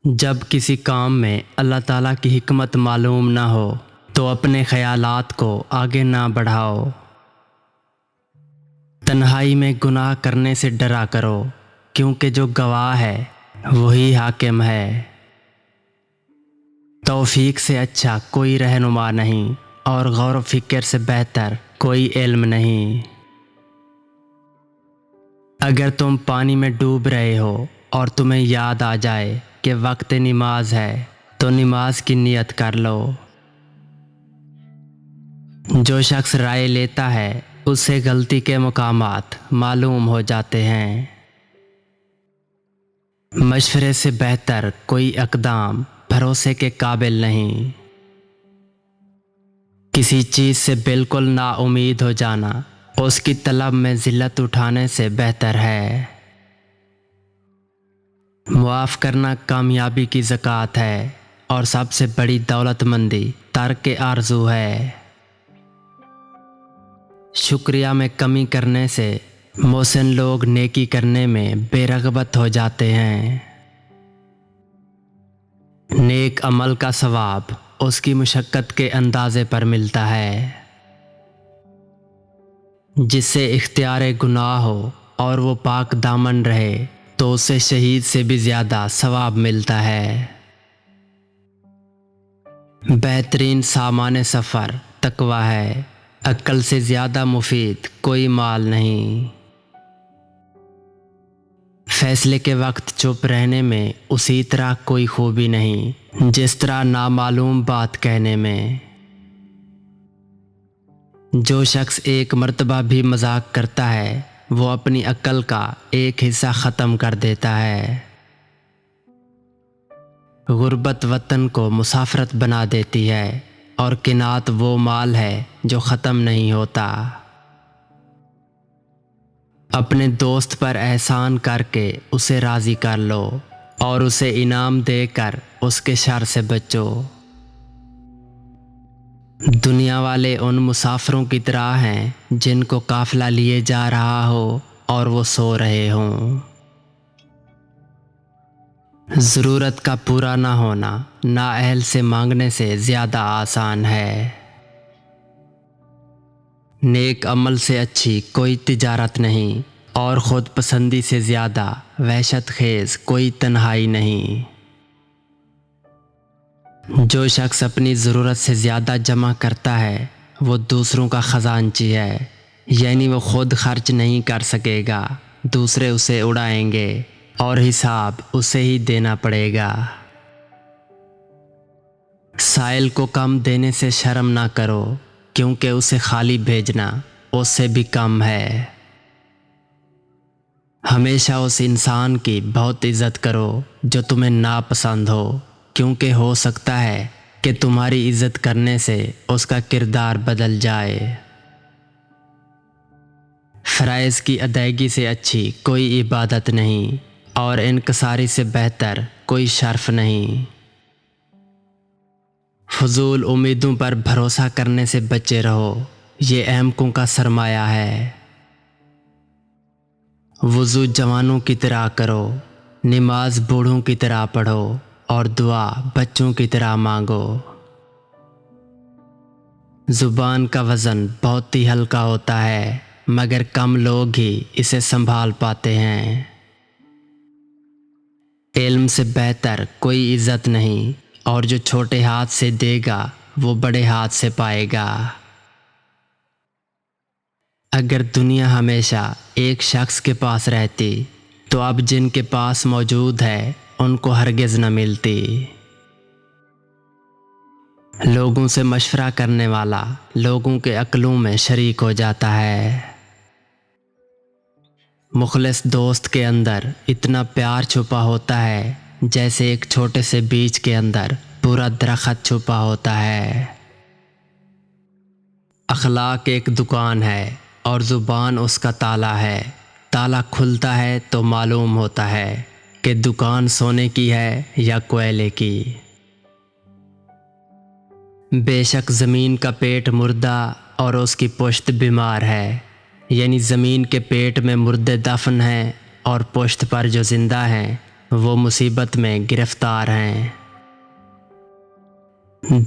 جب کسی کام میں اللہ تعالیٰ کی حکمت معلوم نہ ہو تو اپنے خیالات کو آگے نہ بڑھاؤ۔ تنہائی میں گناہ کرنے سے ڈرا کرو، کیونکہ جو گواہ ہے وہی حاکم ہے۔ توفیق سے اچھا کوئی رہنما نہیں، اور غور و فکر سے بہتر کوئی علم نہیں۔ اگر تم پانی میں ڈوب رہے ہو اور تمہیں یاد آ جائے کہ وقت نماز ہے تو نماز کی نیت کر لو۔ جو شخص رائے لیتا ہے اسے غلطی کے مقامات معلوم ہو جاتے ہیں۔ مشورے سے بہتر کوئی اقدام بھروسے کے قابل نہیں۔ کسی چیز سے بالکل نا امید ہو جانا اس کی طلب میں ذلت اٹھانے سے بہتر ہے۔ معاف کرنا کامیابی کی زکوٰۃ ہے، اور سب سے بڑی دولت مندی ترک آرزو ہے۔ شکریہ میں کمی کرنے سے محسن لوگ نیکی کرنے میں بے رغبت ہو جاتے ہیں۔ نیک عمل کا ثواب اس کی مشقت کے اندازے پر ملتا ہے۔ جس سے اختیار گناہ ہو اور وہ پاک دامن رہے تو اسے شہید سے بھی زیادہ ثواب ملتا ہے۔ بہترین سامان سفر تقوی ہے، عقل سے زیادہ مفید کوئی مال نہیں۔ فیصلے کے وقت چپ رہنے میں اسی طرح کوئی خوبی نہیں جس طرح نامعلوم بات کہنے میں۔ جو شخص ایک مرتبہ بھی مذاق کرتا ہے وہ اپنی عقل کا ایک حصہ ختم کر دیتا ہے۔ غربت وطن کو مسافرت بنا دیتی ہے، اور قناعت وہ مال ہے جو ختم نہیں ہوتا۔ اپنے دوست پر احسان کر کے اسے راضی کر لو، اور اسے انعام دے کر اس کے شر سے بچو۔ دنیا والے ان مسافروں کی طرح ہیں جن کو قافلہ لیے جا رہا ہو اور وہ سو رہے ہوں۔ ضرورت کا پورا نہ ہونا نااہل سے مانگنے سے زیادہ آسان ہے۔ نیک عمل سے اچھی کوئی تجارت نہیں، اور خود پسندی سے زیادہ وحشت خیز کوئی تنہائی نہیں۔ جو شخص اپنی ضرورت سے زیادہ جمع کرتا ہے وہ دوسروں کا خزانچی ہے، یعنی وہ خود خرچ نہیں کر سکے گا، دوسرے اسے اڑائیں گے اور حساب اسے ہی دینا پڑے گا۔ سائل کو کم دینے سے شرم نہ کرو، کیونکہ اسے خالی بھیجنا اس سے بھی کم ہے۔ ہمیشہ اس انسان کی بہت عزت کرو جو تمہیں ناپسند ہو، کیونکہ ہو سکتا ہے کہ تمہاری عزت کرنے سے اس کا کردار بدل جائے۔ فرائض کی ادائیگی سے اچھی کوئی عبادت نہیں، اور انکساری سے بہتر کوئی شرف نہیں۔ فضول امیدوں پر بھروسہ کرنے سے بچے رہو، یہ احمقوں کا سرمایہ ہے۔ وضو جوانوں کی طرح کرو، نماز بوڑھوں کی طرح پڑھو، اور دعا بچوں کی طرح مانگو۔ زبان کا وزن بہت ہی ہلکا ہوتا ہے، مگر کم لوگ ہی اسے سنبھال پاتے ہیں۔ علم سے بہتر کوئی عزت نہیں، اور جو چھوٹے ہاتھ سے دے گا وہ بڑے ہاتھ سے پائے گا۔ اگر دنیا ہمیشہ ایک شخص کے پاس رہتی تو اب جن کے پاس موجود ہے ان کو ہرگز نہ ملتی۔ لوگوں سے مشورہ کرنے والا لوگوں کے عقلوں میں شریک ہو جاتا ہے۔ مخلص دوست کے اندر اتنا پیار چھپا ہوتا ہے جیسے ایک چھوٹے سے بیج کے اندر پورا درخت چھپا ہوتا ہے۔ اخلاق ایک دکان ہے اور زبان اس کا تالا ہے۔ تالا کھلتا ہے تو معلوم ہوتا ہے کہ دکان سونے کی ہے یا کوئلے کی۔ بے شک زمین کا پیٹ مردہ اور اس کی پشت بیمار ہے، یعنی زمین کے پیٹ میں مردے دفن ہیں اور پشت پر جو زندہ ہیں وہ مصیبت میں گرفتار ہیں۔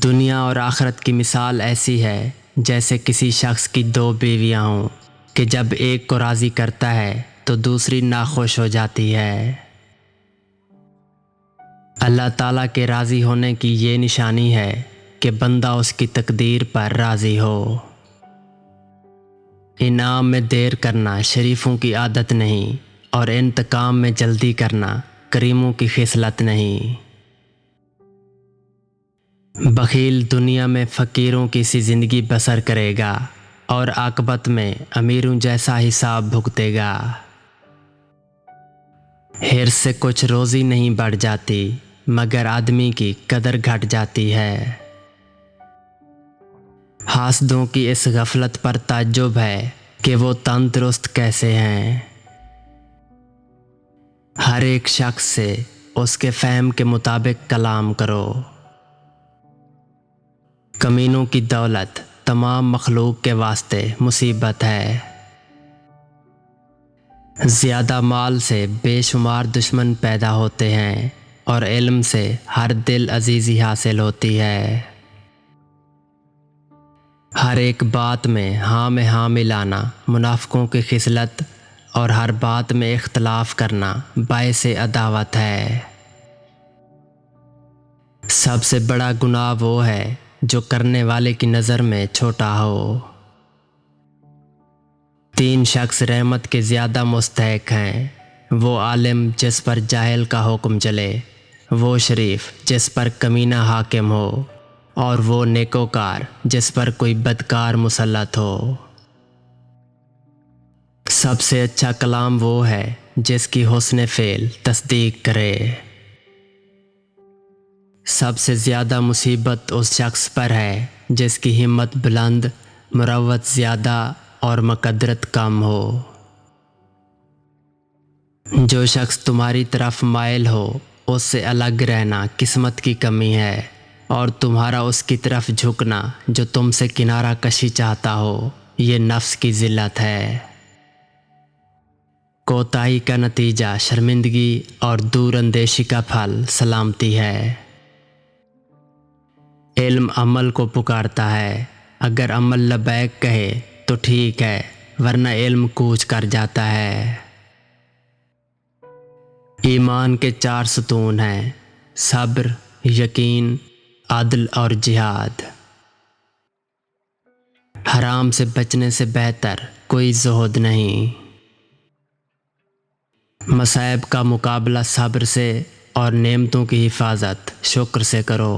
دنیا اور آخرت کی مثال ایسی ہے جیسے کسی شخص کی دو بیویاں ہوں کہ جب ایک کو راضی کرتا ہے تو دوسری ناخوش ہو جاتی ہے۔ اللہ تعالیٰ کے راضی ہونے کی یہ نشانی ہے کہ بندہ اس کی تقدیر پر راضی ہو۔ انعام میں دیر کرنا شریفوں کی عادت نہیں، اور انتقام میں جلدی کرنا کریموں کی خصلت نہیں۔ بخیل دنیا میں فقیروں کی سی زندگی بسر کرے گا اور عاقبت میں امیروں جیسا حساب بھگتے گا۔ حرص سے کچھ روزی نہیں بڑھ جاتی مگر آدمی کی قدر گھٹ جاتی ہے۔ حاسدوں کی اس غفلت پر تعجب ہے کہ وہ تندرست کیسے ہیں۔ ہر ایک شخص سے اس کے فہم کے مطابق کلام کرو۔ کمینوں کی دولت تمام مخلوق کے واسطے مصیبت ہے۔ زیادہ مال سے بے شمار دشمن پیدا ہوتے ہیں اور علم سے ہر دل عزیزی حاصل ہوتی ہے۔ ہر ایک بات میں ہاں ملانا منافقوں کی خصلت اور ہر بات میں اختلاف کرنا باعث عداوت ہے۔ سب سے بڑا گناہ وہ ہے جو کرنے والے کی نظر میں چھوٹا ہو۔ 3 شخص رحمت کے زیادہ مستحق ہیں، وہ عالم جس پر جاہل کا حکم چلے، وہ شریف جس پر کمینہ حاکم ہو، اور وہ نیکوکار جس پر کوئی بدکار مسلط ہو۔ سب سے اچھا کلام وہ ہے جس کی حسن فعل تصدیق کرے۔ سب سے زیادہ مصیبت اس شخص پر ہے جس کی ہمت بلند، مروت زیادہ اور مقدرت کم ہو۔ جو شخص تمہاری طرف مائل ہو اس سے الگ رہنا قسمت کی کمی ہے، اور تمہارا اس کی طرف جھکنا جو تم سے کنارہ کشی چاہتا ہو یہ نفس کی ذلت ہے۔ کوتاہی کا نتیجہ شرمندگی اور دور اندیشی کا پھل سلامتی ہے۔ علم عمل کو پکارتا ہے، اگر عمل لبیک کہے تو ٹھیک ہے ورنہ علم کوچ کر جاتا ہے۔ ایمان کے 4 ستون ہیں: صبر، یقین، عدل اور جہاد۔ حرام سے بچنے سے بہتر کوئی زہد نہیں۔ مصائب کا مقابلہ صبر سے اور نعمتوں کی حفاظت شکر سے کرو۔